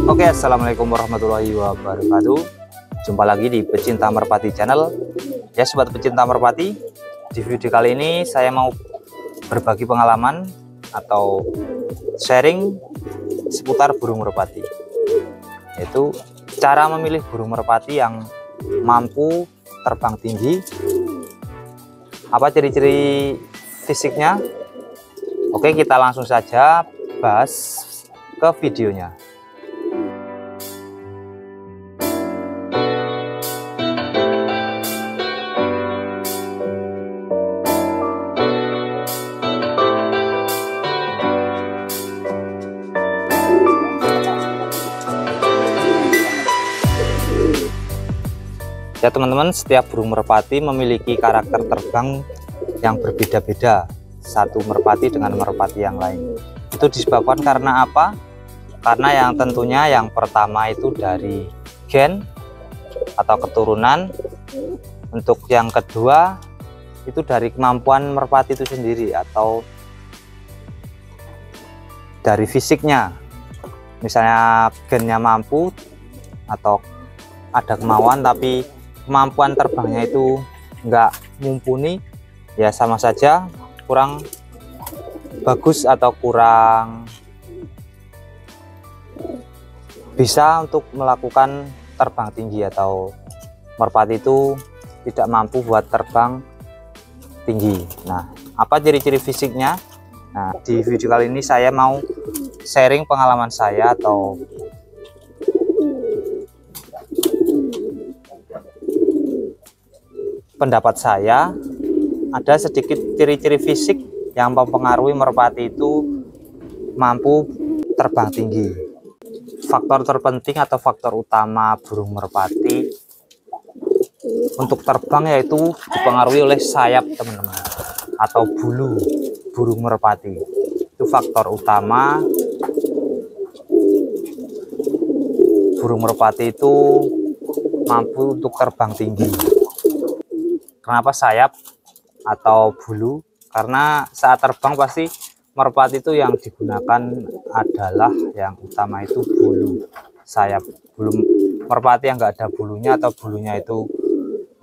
Oke, assalamualaikum warahmatullahi wabarakatuh. Jumpa lagi di Pecinta Merpati Channel. Ya, sobat pecinta merpati, di video kali ini saya mau berbagi pengalaman atau sharing seputar burung merpati, yaitu cara memilih burung merpati yang mampu terbang tinggi. Apa ciri-ciri fisiknya? Oke, kita langsung saja bahas ke videonya. Ya teman-teman, setiap burung merpati memiliki karakter terbang yang berbeda-beda satu merpati dengan merpati yang lain. Itu disebabkan karena apa? Karena yang tentunya yang pertama itu dari gen atau keturunan. Untuk yang kedua itu dari kemampuan merpati itu sendiri atau dari fisiknya. Misalnya gennya mampu atau ada kemauan tapi kemampuan terbangnya itu enggak mumpuni, ya sama saja kurang bagus atau kurang bisa untuk melakukan terbang tinggi, atau merpati itu tidak mampu buat terbang tinggi. Nah, apa ciri-ciri fisiknya? Nah, di video kali ini saya mau sharing pengalaman saya atau pendapat saya. Ada sedikit ciri-ciri fisik yang mempengaruhi merpati itu mampu terbang tinggi. Faktor terpenting atau faktor utama burung merpati untuk terbang yaitu dipengaruhi oleh sayap teman-teman, atau bulu burung merpati. Itu faktor utama burung merpati itu mampu untuk terbang tinggi. Kenapa sayap atau bulu? Karena saat terbang pasti merpati itu yang digunakan adalah yang utama itu bulu, sayap. Bulu merpati yang enggak ada bulunya atau bulunya itu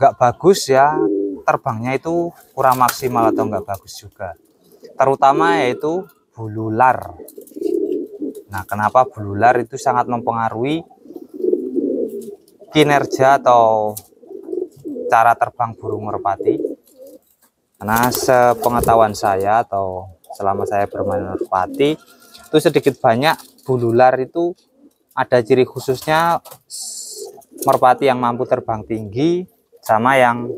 enggak bagus, ya terbangnya itu kurang maksimal atau enggak bagus juga. Terutama yaitu bulu lar. Nah, kenapa bulu lar itu sangat mempengaruhi kinerja atau cara terbang burung merpati? Karena sepengetahuan saya atau selama saya bermain merpati itu sedikit banyak bulu lar itu ada ciri khususnya merpati yang mampu terbang tinggi sama yang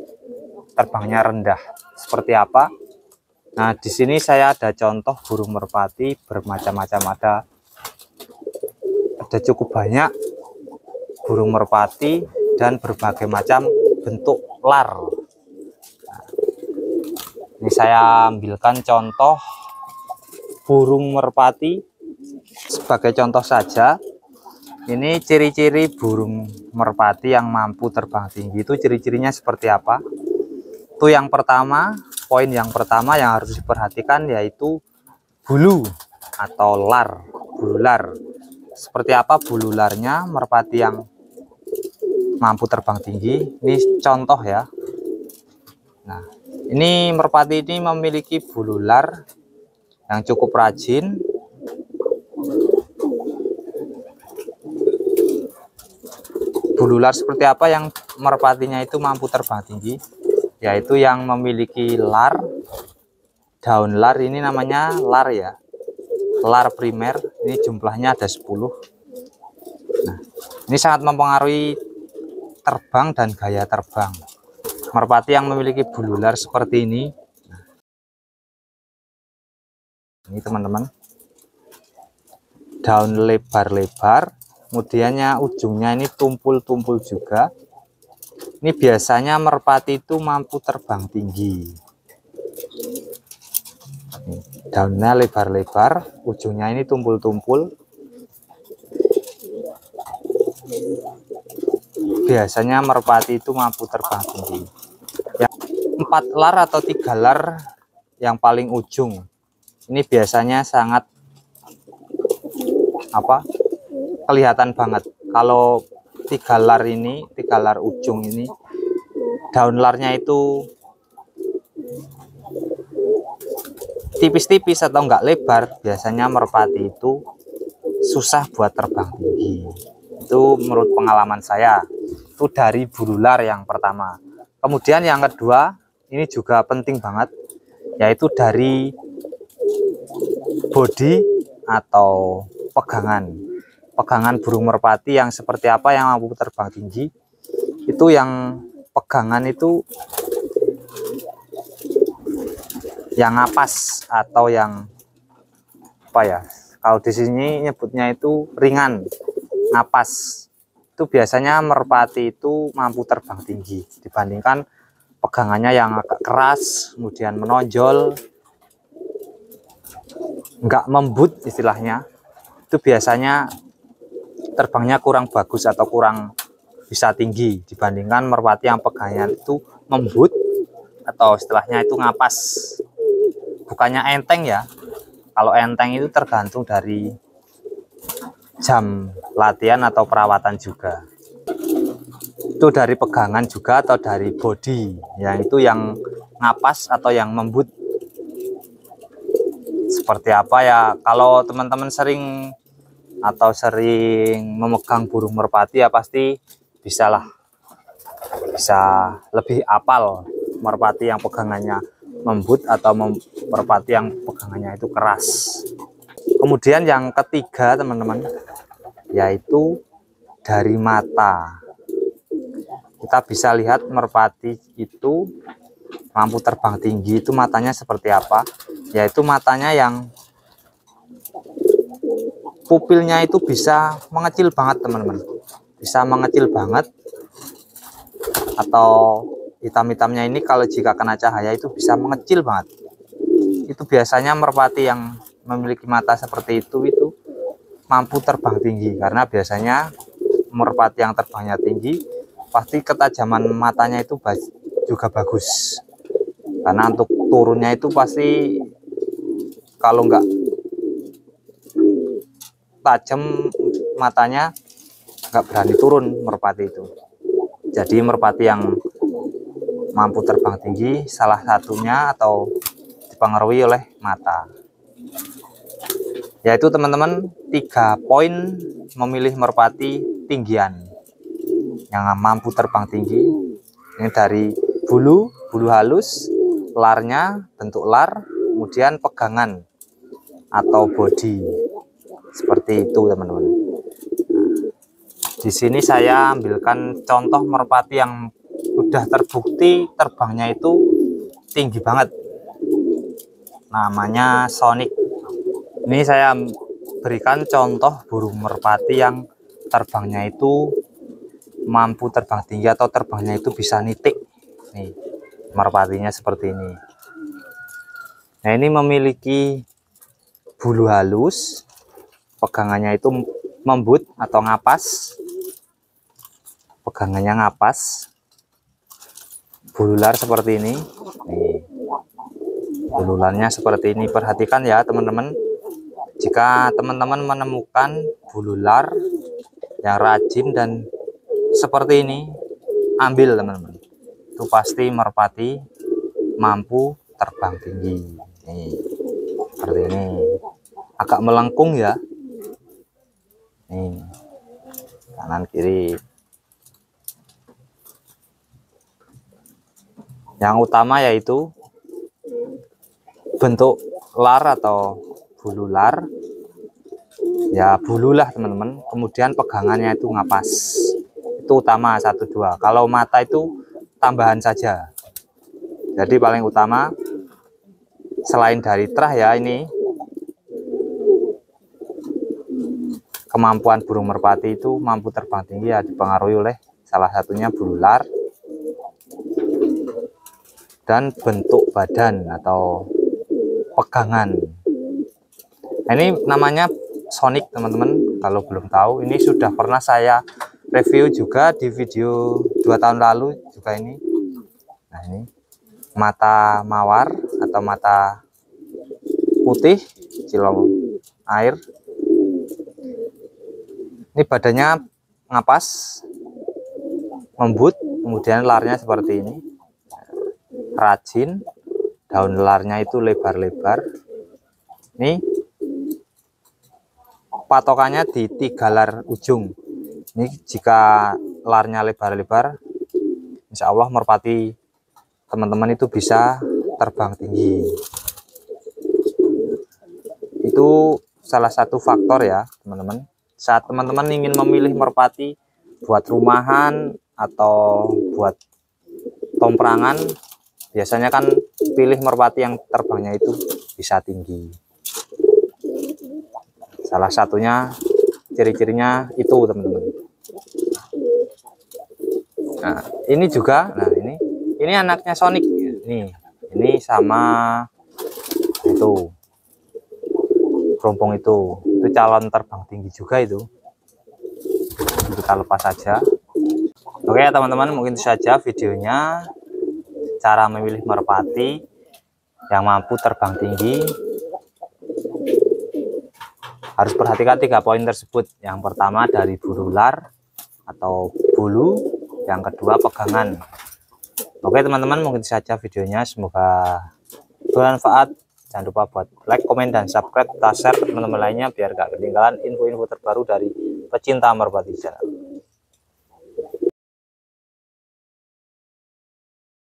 terbangnya rendah. Seperti apa? Nah, di sini saya ada contoh burung merpati bermacam-macam, ada cukup banyak burung merpati dan berbagai macam bentuk lar. Nah, ini saya ambilkan contoh burung merpati sebagai contoh saja. Ini ciri-ciri burung merpati yang mampu terbang tinggi itu ciri-cirinya seperti apa? Itu yang pertama, poin yang pertama yang harus diperhatikan yaitu bulu atau lar, bulu lar. Seperti apa bulu larnya merpati yang mampu terbang tinggi? Ini contoh ya. Nah, ini merpati ini memiliki bulu lar yang cukup rajin. Bulu lar seperti apa yang merpatinya itu mampu terbang tinggi? Yaitu yang memiliki lar, daun lar, ini namanya lar ya. Lar primer, ini jumlahnya ada 10. Nah, ini sangat mempengaruhi terbang dan gaya terbang. Merpati yang memiliki bulu lar seperti ini. Nah, ini teman-teman. daun lebar-lebar, kemudiannya ujungnya ini tumpul-tumpul juga. Ini biasanya merpati itu mampu terbang tinggi. Daunnya lebar-lebar, ujungnya ini tumpul-tumpul. Biasanya merpati itu mampu terbang tinggi. Yang 4 lar atau 3 lar yang paling ujung ini biasanya sangat kelihatan banget. Kalau 3 lar ini, 3 lar ujung ini, daun larnya itu tipis-tipis atau enggak lebar, biasanya merpati itu susah buat terbang tinggi. Itu menurut pengalaman saya. Itu dari bulu lar yang pertama. Kemudian yang kedua, ini juga penting banget, yaitu dari body atau pegangan burung merpati yang seperti apa yang mampu terbang tinggi. Itu yang pegangan itu yang ngapas atau yang kalau di sini nyebutnya itu ringan, ngapas. Itu biasanya merpati itu mampu terbang tinggi dibandingkan pegangannya yang agak keras, kemudian menonjol, enggak membut istilahnya. Itu biasanya terbangnya kurang bagus atau kurang bisa tinggi dibandingkan merpati yang pegangannya itu membut atau istilahnya itu ngapas. Bukannya enteng ya. Kalau enteng itu tergantung dari jam latihan atau perawatan juga. Itu dari pegangan juga atau dari body, yang itu yang ngapas atau yang membut. Seperti apa ya, kalau teman-teman sering memegang burung merpati ya pasti bisa lebih apal merpati yang pegangannya membut atau merpati yang pegangannya itu keras. Kemudian yang ketiga teman-teman, yaitu dari mata. Kita bisa lihat merpati itu mampu terbang tinggi itu matanya seperti apa, yaitu matanya yang pupilnya itu bisa mengecil banget teman-teman, bisa mengecil banget, atau hitam-hitamnya ini kalau jika kena cahaya itu bisa mengecil banget. Itu biasanya merpati yang memiliki mata seperti itu mampu terbang tinggi, karena biasanya merpati yang terbangnya tinggi pasti ketajaman matanya itu juga bagus, karena untuk turunnya itu pasti kalau enggak tajam matanya nggak berani turun merpati itu. Jadi merpati yang mampu terbang tinggi salah satunya atau dipengaruhi oleh mata. Yaitu teman-teman 3 poin memilih merpati tinggian yang mampu terbang tinggi. Ini dari bulu halus, larnya bentuk lar, kemudian pegangan atau body. Seperti itu teman-teman. Di sini saya ambilkan contoh merpati yang sudah terbukti terbangnya itu tinggi banget. Namanya Sonic. Ini saya berikan contoh burung merpati yang terbangnya itu mampu terbang tinggi atau terbangnya itu bisa nitik. Nih, merpatinya seperti ini. Nah, ini memiliki bulu halus, pegangannya itu membut atau ngapas, pegangannya ngapas, bulu lar seperti ini. Nih, bulu larnya seperti ini. Perhatikan ya teman-teman, jika teman-teman menemukan bulu lar yang rajin dan seperti ini, ambil teman-teman. Itu pasti merpati mampu terbang tinggi. Nih, seperti ini, agak melengkung ya. Nih, kanan kiri. Yang utama yaitu bentuk lar atau bulu lar, ya bulu lah teman-teman. Kemudian pegangannya itu ngapas, itu utama 1, 2. Kalau mata itu tambahan saja. Jadi paling utama selain dari trah ya, ini kemampuan burung merpati itu mampu terbang tinggi ya dipengaruhi oleh salah satunya bulu ular dan bentuk badan atau pegangan. Nah, ini namanya Sonic teman-teman, kalau belum tahu ini sudah pernah saya review juga di video 2 tahun lalu juga ini. Nah, ini mata mawar atau mata putih cilok air. Ini badannya ngapas, lembut, kemudian larnya seperti ini, rajin, daun larnya itu lebar-lebar. Ini patokannya di 3 lar ujung. Ini jika larnya lebar-lebar, insya Allah merpati teman-teman itu bisa terbang tinggi. Itu salah satu faktor ya teman-teman. Saat teman-teman ingin memilih merpati buat rumahan atau buat tomprangan, biasanya kan pilih merpati yang terbangnya itu bisa tinggi. Salah satunya ciri-cirinya itu teman-teman. Nah, ini juga, nah ini anaknya Sonic. Ini sama itu kerompong itu calon terbang tinggi juga itu. Kita lepas saja. Oke teman-teman, mungkin itu saja videonya, cara memilih merpati yang mampu terbang tinggi. Harus perhatikan 3 poin tersebut. Yang pertama dari bulu ular atau bulu, yang kedua pegangan. Oke teman-teman, mungkin itu saja videonya, semoga bermanfaat. Jangan lupa buat like, komen, dan subscribe, share ke teman-teman lainnya biar gak ketinggalan info-info terbaru dari pecinta merpati channel.